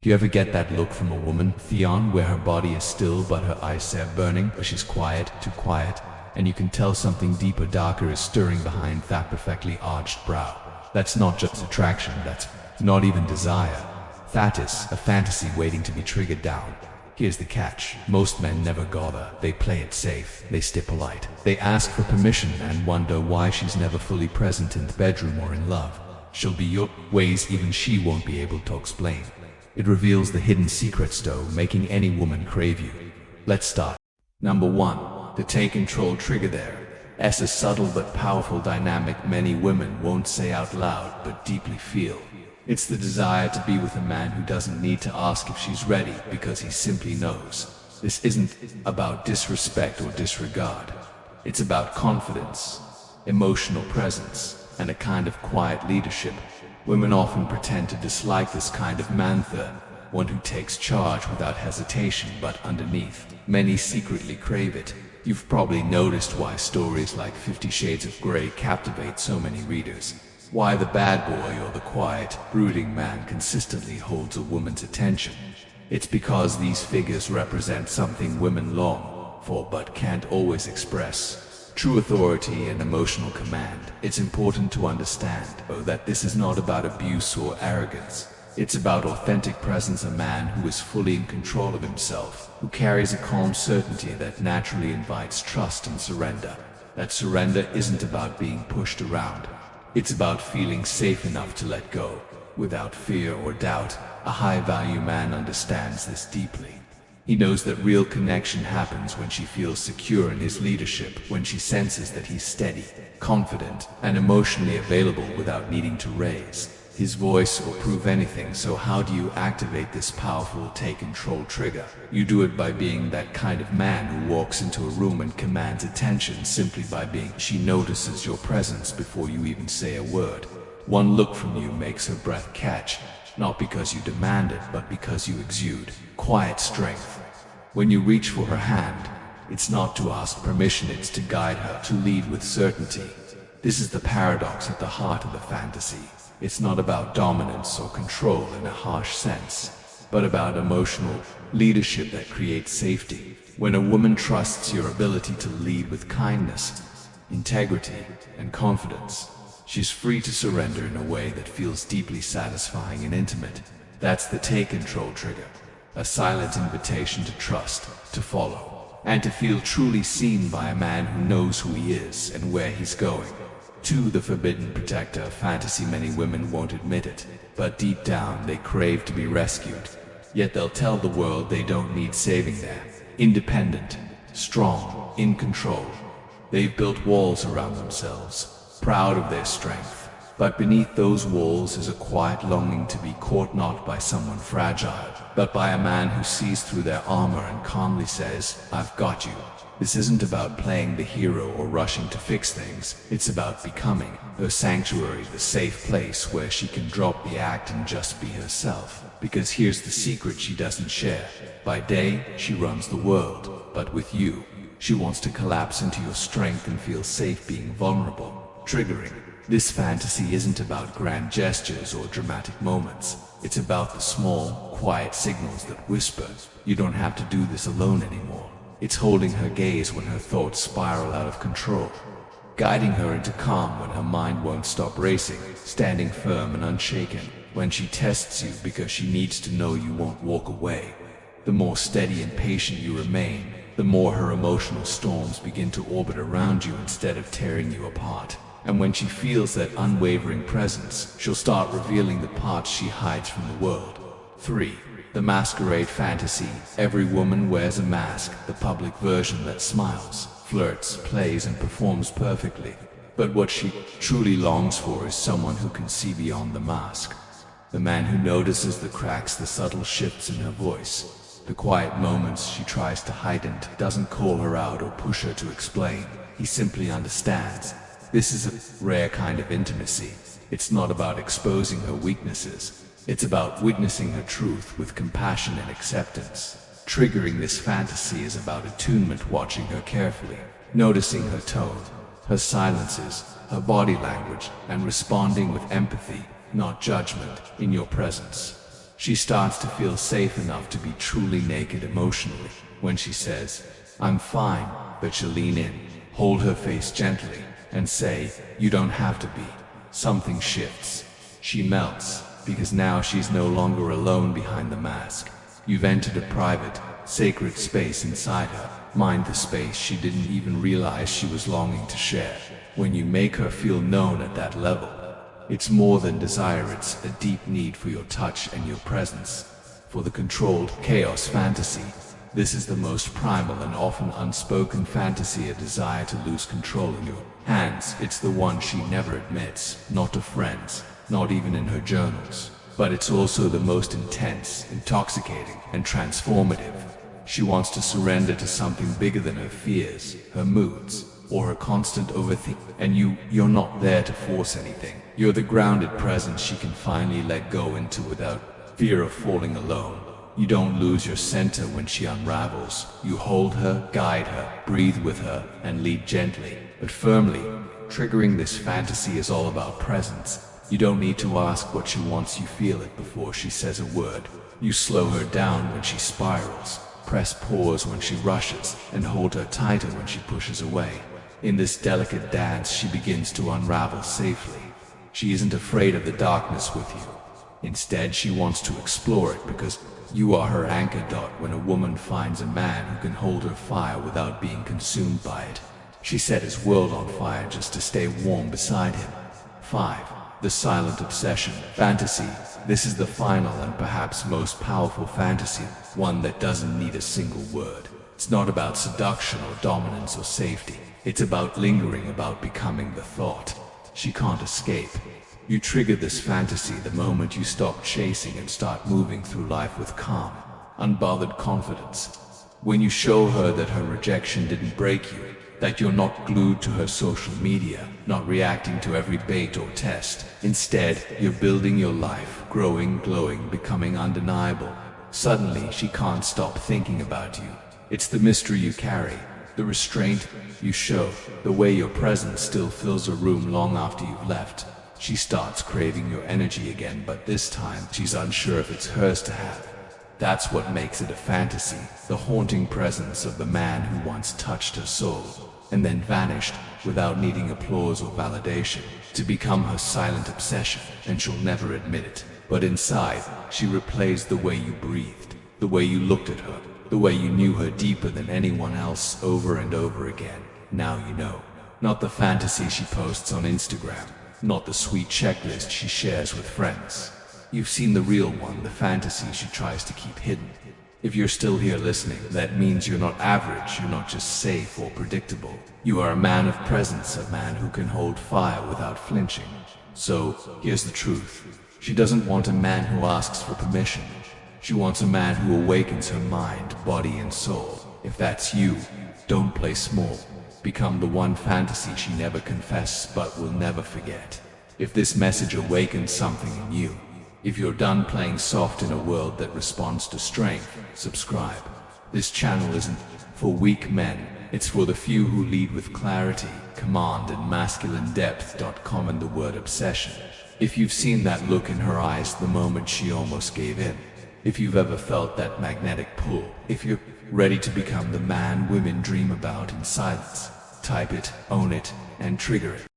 Do you ever get that look from a woman, Theon, where her body is still but her eyes say burning, but she's quiet, too quiet, and you can tell something deeper, darker is stirring behind that perfectly arched brow? That's not just attraction, that's not even desire. That is a fantasy waiting to be triggered down. Here's the catch. Most men never bother. They play it safe. They stay polite. They ask for permission and wonder why she's never fully present in the bedroom or in love. She'll be your ways even she won't be able to explain. It reveals the hidden secrets though, making any woman crave you. Let's start. Number 1. The take control trigger. There is a subtle but powerful dynamic many women won't say out loud but deeply feel. It's the desire to be with a man who doesn't need to ask if she's ready because he simply knows. This isn't about disrespect or disregard. It's about confidence, emotional presence, and a kind of quiet leadership. Women often pretend to dislike this kind of man, one who takes charge without hesitation, but underneath, many secretly crave it. You've probably noticed why stories like 50 Shades of Grey captivate so many readers. Why the bad boy or the quiet, brooding man consistently holds a woman's attention. It's because these figures represent something women long for but can't always express. True authority and emotional command. It's important to understand, that this is not about abuse or arrogance. It's about authentic presence, a man who is fully in control of himself, who carries a calm certainty that naturally invites trust and surrender. That surrender isn't about being pushed around. It's about feeling safe enough to let go, without fear or doubt. A high-value man understands this deeply. He knows that real connection happens when she feels secure in his leadership, when she senses that he's steady, confident, and emotionally available without needing to raise his voice or prove anything. So how do you activate this powerful take control trigger? You do it by being that kind of man who walks into a room and commands attention simply by being. She notices your presence before you even say a word. One look from you makes her breath catch, not because you demand it, but because you exude quiet strength. When you reach for her hand, it's not to ask permission, it's to guide her, to lead with certainty. This is the paradox at the heart of the fantasy. It's not about dominance or control in a harsh sense, but about emotional leadership that creates safety. When a woman trusts your ability to lead with kindness, integrity, and confidence, she's free to surrender in a way that feels deeply satisfying and intimate. That's the take control trigger, a silent invitation to trust, to follow, and to feel truly seen by a man who knows who he is and where he's going. 2. The forbidden protector fantasy. Many women won't admit it, but deep down they crave to be rescued. Yet they'll tell the world they don't need saving. They're independent, strong, in control. They've built walls around themselves, proud of their strength. But beneath those walls is a quiet longing to be caught, not by someone fragile, but by a man who sees through their armor and calmly says, "I've got you." This isn't about playing the hero or rushing to fix things. It's about becoming her sanctuary, the safe place where she can drop the act and just be herself. Because here's the secret she doesn't share. By day, she runs the world, but with you, she wants to collapse into your strength and feel safe being vulnerable. Triggering. This fantasy isn't about grand gestures or dramatic moments. It's about the small, quiet signals that whisper, "You don't have to do this alone anymore." It's holding her gaze when her thoughts spiral out of control, guiding her into calm when her mind won't stop racing, standing firm and unshaken when she tests you because she needs to know you won't walk away. The more steady and patient you remain, the more her emotional storms begin to orbit around you instead of tearing you apart. And when she feels that unwavering presence, she'll start revealing the parts she hides from the world. 3. The masquerade fantasy. Every woman wears a mask, the public version that smiles, flirts, plays, and performs perfectly. But what she truly longs for is someone who can see beyond the mask. The man who notices the cracks, the subtle shifts in her voice, the quiet moments she tries to hide and doesn't call her out or push her to explain. He simply understands. This is a rare kind of intimacy. It's not about exposing her weaknesses. It's about witnessing her truth with compassion and acceptance. Triggering this fantasy is about attunement, watching her carefully, noticing her tone, her silences, her body language, and responding with empathy, not judgment, in your presence. She starts to feel safe enough to be truly naked emotionally. When she says, "I'm fine," but she'll lean in, hold her face gently, and say, "You don't have to be." Something shifts. She melts, because now she's no longer alone behind the mask. You've entered a private, sacred space inside her. Mind, the space she didn't even realize she was longing to share. When you make her feel known at that level, it's more than desire, it's a deep need for your touch and your presence. For the controlled chaos fantasy, this is the most primal and often unspoken fantasy, a desire to lose control in your hands. It's the one she never admits, not to friends, not even in her journals. But it's also the most intense, intoxicating, and transformative. She wants to surrender to something bigger than her fears, her moods, or her constant overthinking. And you're not there to force anything. You're the grounded presence she can finally let go into without fear of falling alone. You don't lose your center when she unravels. You hold her, guide her, breathe with her, and lead gently, but firmly. Triggering this fantasy is all about presence. You don't need to ask what she wants, you feel it before she says a word. You slow her down when she spirals, press pause when she rushes, and hold her tighter when she pushes away. In this delicate dance, she begins to unravel safely. She isn't afraid of the darkness with you. Instead, she wants to explore it because you are her anchor dot. When a woman finds a man who can hold her fire without being consumed by it, she set his world on fire just to stay warm beside him. 5. The silent obsession fantasy. This is the final and perhaps most powerful fantasy, one that doesn't need a single word. It's not about seduction or dominance or safety. It's about lingering, about becoming the thought she can't escape. You trigger this fantasy the moment you stop chasing and start moving through life with calm, unbothered confidence. When you show her that her rejection didn't break you, that you're not glued to her social media, not reacting to every bait or test. Instead, you're building your life, growing, glowing, becoming undeniable. Suddenly, she can't stop thinking about you. It's the mystery you carry, the restraint you show, the way your presence still fills a room long after you've left. She starts craving your energy again, but this time she's unsure if it's hers to have. That's what makes it a fantasy, the haunting presence of the man who once touched her soul, and then vanished without needing applause or validation, to become her silent obsession, and she'll never admit it. But inside, she replays the way you breathed, the way you looked at her, the way you knew her deeper than anyone else, over and over again. Now you know. Not the fantasy she posts on Instagram, not the sweet checklist she shares with friends. You've seen the real one, the fantasy she tries to keep hidden. If you're still here listening, that means you're not average, you're not just safe or predictable. You are a man of presence, a man who can hold fire without flinching. So, here's the truth. She doesn't want a man who asks for permission. She wants a man who awakens her mind, body, and soul. If that's you, don't play small. Become the one fantasy she never confessed but will never forget. If this message awakens something in you, if you're done playing soft in a world that responds to strength, subscribe. This channel isn't for weak men, it's for the few who lead with clarity, command, and masculine depth.com and the word obsession. If you've seen that look in her eyes the moment she almost gave in, if you've ever felt that magnetic pull, if you're ready to become the man women dream about in silence, type it, own it, and trigger it.